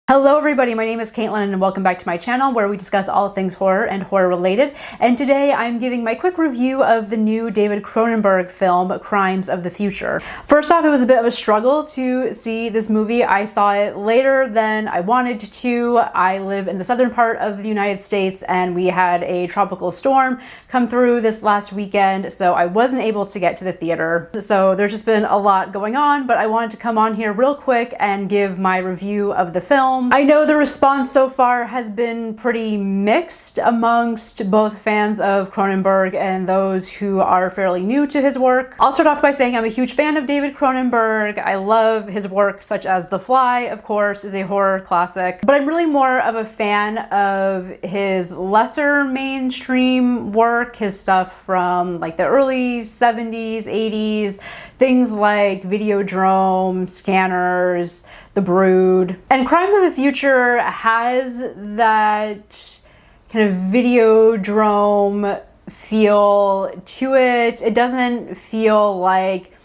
Hello everybody, my name is Caitlin and welcome back to my channel where we discuss all things horror and horror related. And today I'm giving my quick review of the new David Cronenberg film, Crimes of the Future. First off, it was a bit of a struggle to see this movie. I saw it later than I wanted to. I live in the southern part of the United States and we had a tropical storm come through this last weekend, so I wasn't able to get to the theater. So there's just been a lot going on, but I wanted to come on here real quick and give my review of the film. I know the response so far has been pretty mixed amongst both fans of Cronenberg and those who are fairly new to his work. I'll start off by saying I'm a huge fan of David Cronenberg. I love his work such as The Fly, of course, is a horror classic, but I'm really more of a fan of his lesser mainstream work, his stuff from like the early 70s, 80s, things like Videodrome, Scanners, The Brood. And Crimes of the Future has that kind of Videodrome feel to it. It doesn't feel like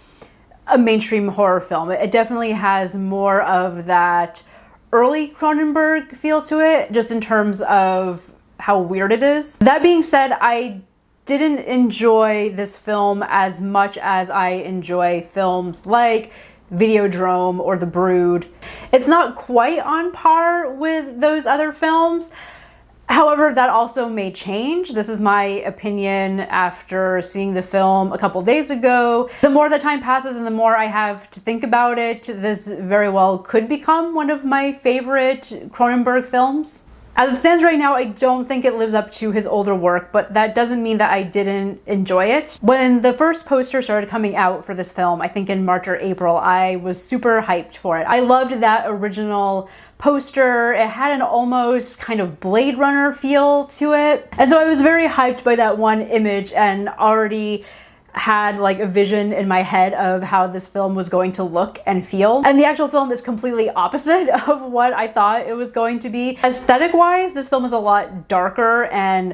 a mainstream horror film. It definitely has more of that early Cronenberg feel to it, just in terms of how weird it is. That being said, I didn't enjoy this film as much as I enjoy films like Videodrome or The Brood. It's not quite on par with those other films. However, that also may change. This is my opinion after seeing the film a couple days ago. The more the time passes and the more I have to think about it, this very well could become one of my favorite Cronenberg films. As it stands right now, I don't think it lives up to his older work, but that doesn't mean that I didn't enjoy it. When the first poster started coming out for this film, I think in March or April, I was super hyped for it. I loved that original poster. It had an almost kind of Blade Runner feel to it. And so I was very hyped by that one image and already had like a vision in my head of how this film was going to look and feel. And the actual film is completely opposite of what I thought it was going to be. Aesthetic-wise, this film is a lot darker and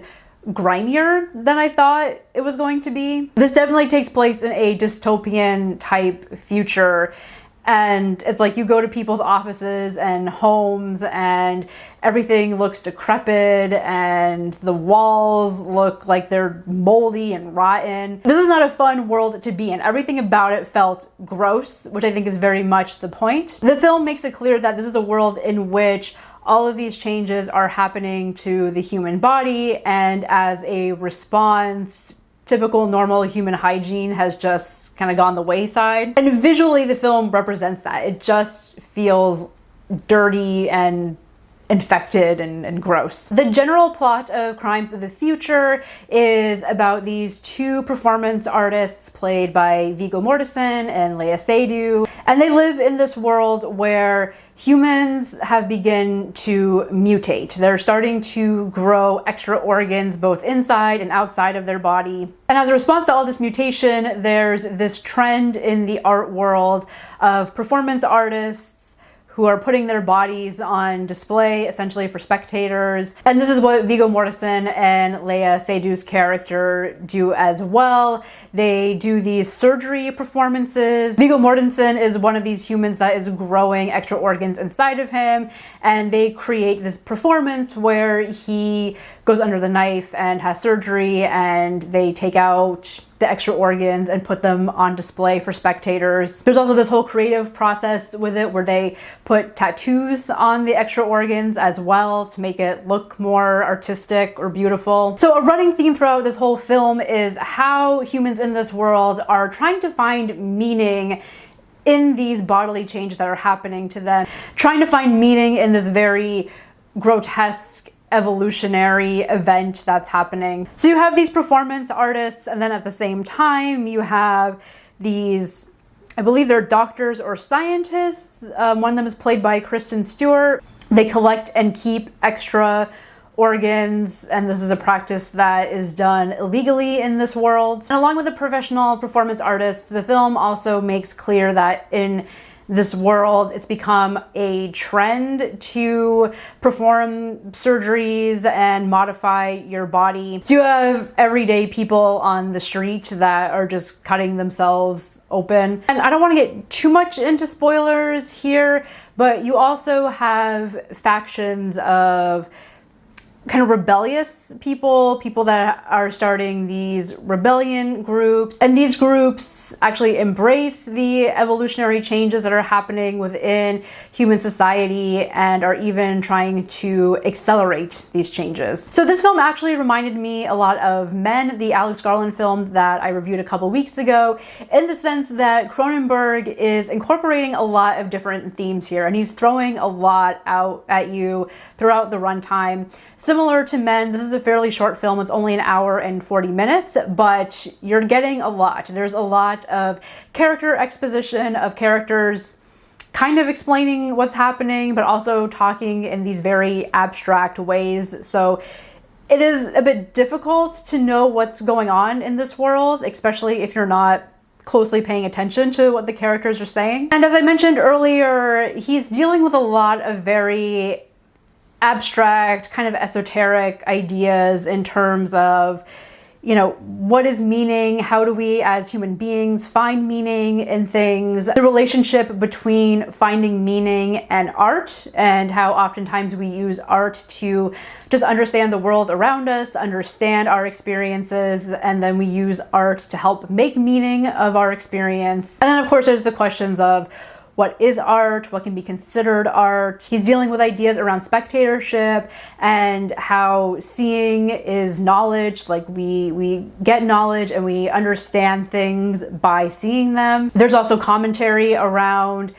grimier than I thought it was going to be. This definitely takes place in a dystopian type future. And it's like you go to people's offices and homes and everything looks decrepit and the walls look like they're moldy and rotten. This is not a fun world to be in. Everything about it felt gross, which I think is very much the point. The film makes it clear that this is a world in which all of these changes are happening to the human body, and as a response, typical normal human hygiene has just kind of gone the wayside. And visually the film represents that. It just feels dirty and infected and gross. The general plot of Crimes of the Future is about these two performance artists played by Viggo Mortensen and Lea Seydoux, and they live in this world where humans have begun to mutate. They're starting to grow extra organs both inside and outside of their body. And as a response to all this mutation, there's this trend in the art world of performance artists who are putting their bodies on display essentially for spectators. And this is what Viggo Mortensen and Lea Seydoux's character do as well. They do these surgery performances. Viggo Mortensen is one of these humans that is growing extra organs inside of him, and they create this performance where he goes under the knife and has surgery, and they take out the extra organs and put them on display for spectators. There's also this whole creative process with it where they put tattoos on the extra organs as well to make it look more artistic or beautiful. So a running theme throughout this whole film is how humans in this world are trying to find meaning in these bodily changes that are happening to them, trying to find meaning in this very grotesque evolutionary event that's happening. So you have these performance artists, and then at the same time you have these, I believe they're doctors or scientists. One of them is played by Kristen Stewart. They collect and keep extra organs, and this is a practice that is done illegally in this world. And along with the professional performance artists, the film also makes clear that in this world. It's become a trend to perform surgeries and modify your body. So you have everyday people on the street that are just cutting themselves open. And I don't want to get too much into spoilers here, but you also have factions of kind of rebellious people that are starting these rebellion groups. And these groups actually embrace the evolutionary changes that are happening within human society and are even trying to accelerate these changes. So this film actually reminded me a lot of Men, the Alex Garland film that I reviewed a couple weeks ago, in the sense that Cronenberg is incorporating a lot of different themes here, and he's throwing a lot out at you throughout the runtime. Similar to Men, this is a fairly short film. It's only an hour and 40 minutes, but you're getting a lot. There's a lot of character exposition of characters kind of explaining what's happening, but also talking in these very abstract ways. So it is a bit difficult to know what's going on in this world, especially if you're not closely paying attention to what the characters are saying. And as I mentioned earlier, he's dealing with a lot of very abstract, kind of esoteric ideas in terms of, you know, what is meaning? How do we as human beings find meaning in things? The relationship between finding meaning and art, and how oftentimes we use art to just understand the world around us, understand our experiences, and then we use art to help make meaning of our experience. And then of course there's the questions of what is art? What can be considered art? He's dealing with ideas around spectatorship and how seeing is knowledge. Like we get knowledge and we understand things by seeing them. There's also commentary around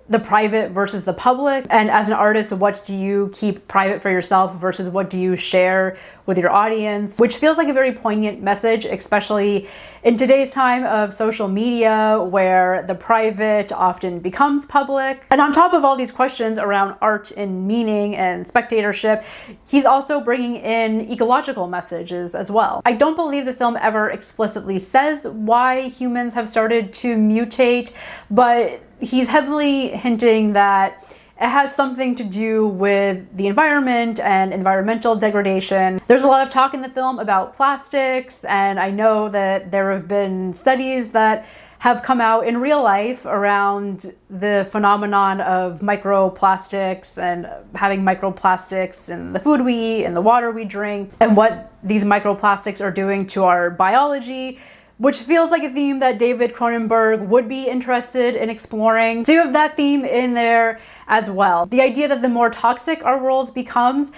the private versus the public. And as an artist, what do you keep private for yourself versus what do you share with your audience? Which feels like a very poignant message, especially in today's time of social media where the private often becomes public. And on top of all these questions around art and meaning and spectatorship, he's also bringing in ecological messages as well. I don't believe the film ever explicitly says why humans have started to mutate, but he's heavily hinting that it has something to do with the environment and environmental degradation. There's a lot of talk in the film about plastics, and I know that there have been studies that have come out in real life around the phenomenon of microplastics and having microplastics in the food we eat and the water we drink, and what these microplastics are doing to our biology, which feels like a theme that David Cronenberg would be interested in exploring. So you have that theme in there as well. The idea that the more toxic our world becomes,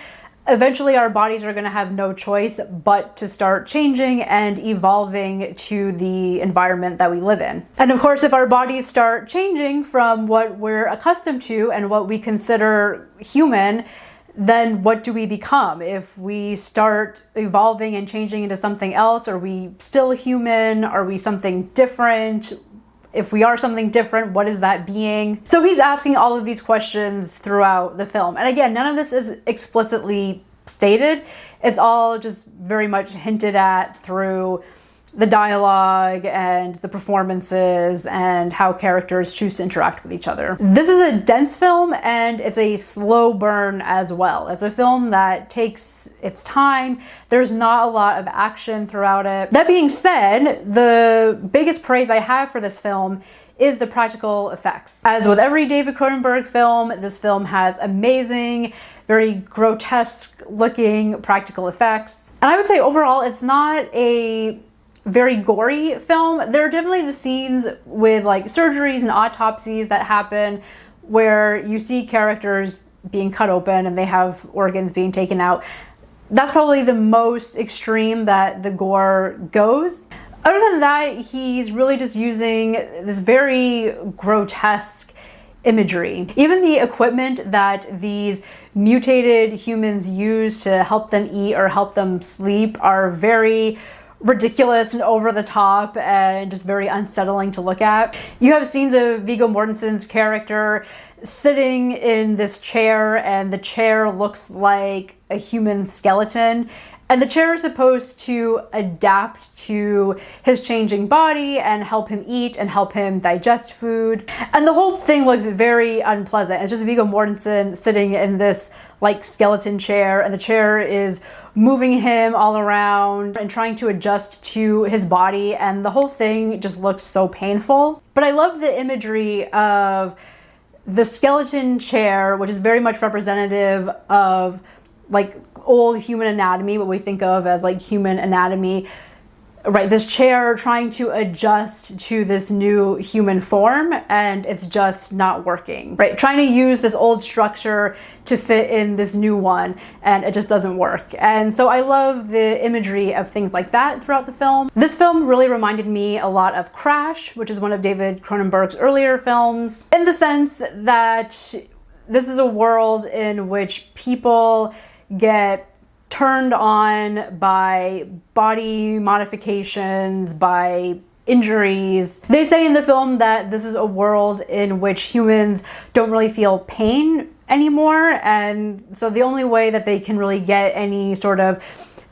eventually our bodies are going to have no choice but to start changing and evolving to the environment that we live in. And of course, if our bodies start changing from what we're accustomed to and what we consider human, then what do we become? If we start evolving and changing into something else, are we still human? Are we something different? If we are something different, what is that being? So he's asking all of these questions throughout the film. And again, none of this is explicitly stated. It's all just very much hinted at through the dialogue and the performances and how characters choose to interact with each other. This is a dense film and it's a slow burn as well. It's a film that takes its time. There's not a lot of action throughout it. That being said, the biggest praise I have for this film is the practical effects. As with every David Cronenberg film, this film has amazing, very grotesque looking practical effects. And I would say overall, it's not a very gory film. There are definitely the scenes with like surgeries and autopsies that happen where you see characters being cut open and they have organs being taken out. That's probably the most extreme that the gore goes. Other than that, he's really just using this very grotesque imagery. Even the equipment that these mutated humans use to help them eat or help them sleep are very ridiculous and over the top and just very unsettling to look at. You have scenes of Viggo Mortensen's character sitting in this chair and the chair looks like a human skeleton, And the chair is supposed to adapt to his changing body and help him eat and help him digest food. And the whole thing looks very unpleasant. It's just Viggo Mortensen sitting in this like skeleton chair, and the chair is moving him all around and trying to adjust to his body, and the whole thing just looks so painful. But I love the imagery of the skeleton chair, which is very much representative of like old human anatomy, what we think of as like human anatomy. Right, this chair trying to adjust to this new human form, and it's just not working. Right, trying to use this old structure to fit in this new one, and it just doesn't work. And so I love the imagery of things like that throughout the film. This film really reminded me a lot of Crash, which is one of David Cronenberg's earlier films, in the sense that this is a world in which people get turned on by body modifications, by injuries. They say in the film that this is a world in which humans don't really feel pain anymore, and so the only way that they can really get any sort of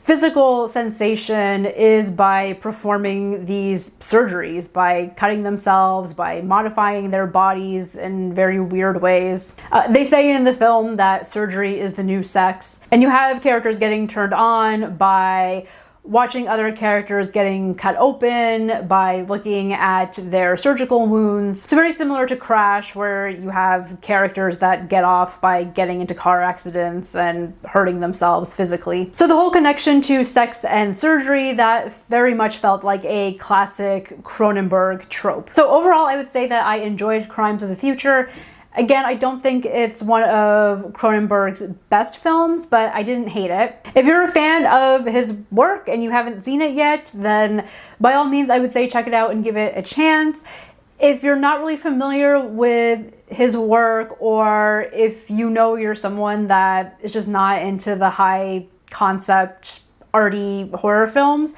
physical sensation is by performing these surgeries, by cutting themselves, by modifying their bodies in very weird ways. They say in the film that surgery is the new sex, and you have characters getting turned on by watching other characters getting cut open, by looking at their surgical wounds. It's very similar to Crash, where you have characters that get off by getting into car accidents and hurting themselves physically. So the whole connection to sex and surgery, that very much felt like a classic Cronenberg trope. So overall, I would say that I enjoyed Crimes of the Future. Again, I don't think it's one of Cronenberg's best films, but I didn't hate it. If you're a fan of his work and you haven't seen it yet, then by all means, I would say check it out and give it a chance. If you're not really familiar with his work, or if you know you're someone that is just not into the high concept, arty horror films,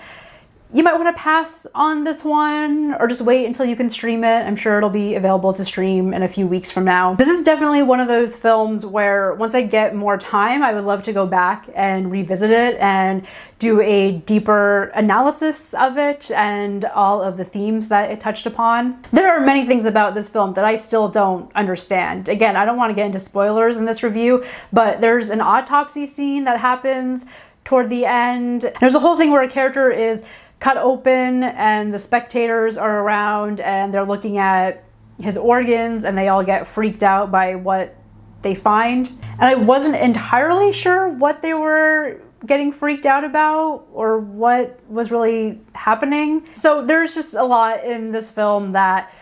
you might want to pass on this one, or just wait until you can stream it. I'm sure it'll be available to stream in a few weeks from now. This is definitely one of those films where once I get more time, I would love to go back and revisit it and do a deeper analysis of it and all of the themes that it touched upon. There are many things about this film that I still don't understand. Again, I don't want to get into spoilers in this review, but there's an autopsy scene that happens toward the end. There's a whole thing where a character is cut open and the spectators are around and they're looking at his organs and they all get freaked out by what they find. And I wasn't entirely sure what they were getting freaked out about or what was really happening. So there's just a lot in this film that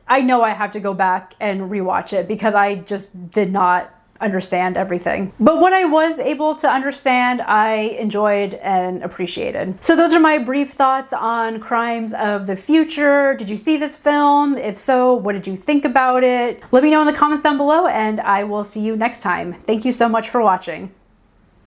I know I have to go back and rewatch it because I just did not understand everything. But what I was able to understand, I enjoyed and appreciated. So those are my brief thoughts on Crimes of the Future. Did you see this film? If so, what did you think about it? Let me know in the comments down below, and I will see you next time. Thank you so much for watching.